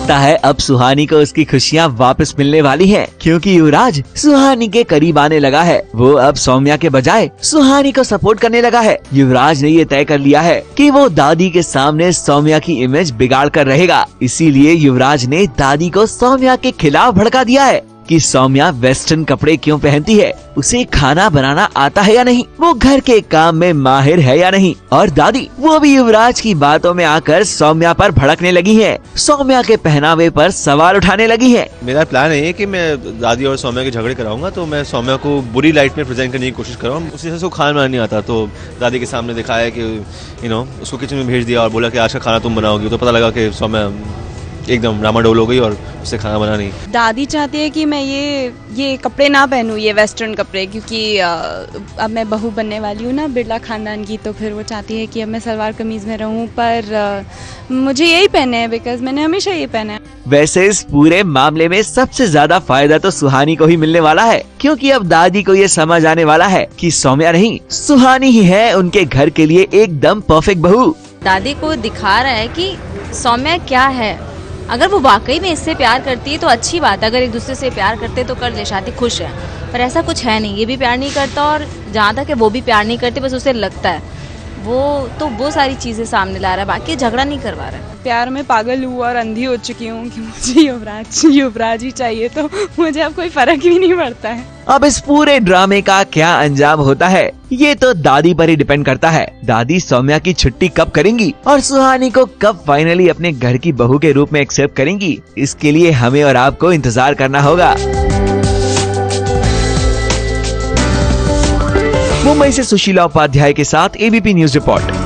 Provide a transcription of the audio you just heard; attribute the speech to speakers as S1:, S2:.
S1: लगता है अब सुहानी को उसकी खुशियाँ वापस मिलने वाली हैं, क्योंकि युवराज सुहानी के करीब आने लगा है। वो अब सौम्या के बजाय सुहानी को सपोर्ट करने लगा है। युवराज ने ये तय कर लिया है कि वो दादी के सामने सौम्या की इमेज बिगाड़ कर रहेगा। इसीलिए युवराज ने दादी को सौम्या के खिलाफ भड़का दिया है कि सौम्या वेस्टर्न कपड़े क्यों पहनती है, उसे खाना बनाना आता है या नहीं, वो घर के काम में माहिर है या नहीं। और दादी वो भी युवराज की बातों में आकर सौम्या पर भड़कने लगी है, सौम्या के पहनावे पर सवाल उठाने लगी है।
S2: मेरा प्लान है कि मैं दादी और सौम्या के झगड़े कराऊंगा, तो मैं सौम्या को बुरी लाइट में प्रेजेंट करने की कोशिश करूँगा। उसी से खाना बनाना नहीं आता, तो दादी के सामने दिखाया कि उसको किचन में भेज दिया और बोला कि आज का खाना तुम बनाओगी। तो पता लगा कि सौम्या एकदम रामाडोल हो गई और उससे खाना बना नहीं।
S3: दादी चाहती है कि मैं ये कपड़े ना पहनूं, ये वेस्टर्न कपड़े, क्योंकि अब मैं बहू बनने वाली हूँ ना बिरला खानदान की, तो फिर वो चाहती है कि अब मैं सलवार कमीज में रहूं, पर मुझे यही पहने हैं बिकॉज मैंने हमेशा ये पहना है।
S1: वैसे इस पूरे मामले में सबसे ज्यादा फायदा तो सुहानी को ही मिलने वाला है, क्योंकि अब दादी को ये समझ आने वाला है कि सौम्या नहीं सुहानी ही है उनके घर के लिए एकदम परफेक्ट बहू।
S4: दादी को दिखा रहा है कि सौम्या क्या है। अगर वो वाकई में इससे प्यार करती है तो अच्छी बात है, अगर एक दूसरे से प्यार करते तो कर ले शादी, खुश है। पर ऐसा कुछ है नहीं, ये भी प्यार नहीं करता और जहाँ तक है वो भी प्यार नहीं करती, बस उसे लगता है। वो सारी चीजें सामने ला रहा है, बाकी झगड़ा नहीं करवा रहा है।
S3: प्यार में पागल हूँ और अंधी हो चुकी हूँ कि मुझे युवराज ही चाहिए, तो मुझे अब कोई फर्क भी नहीं पड़ता है।
S1: अब इस पूरे ड्रामे का क्या अंजाम होता है ये तो दादी पर ही डिपेंड करता है। दादी सौम्या की छुट्टी कब करेंगी और सुहानी को कब फाइनली अपने घर की बहू के रूप में एक्सेप्ट करेंगी, इसके लिए हमें और आपको इंतजार करना होगा। मुंबई से सुशीला उपाध्याय के साथ एबीपी न्यूज रिपोर्ट।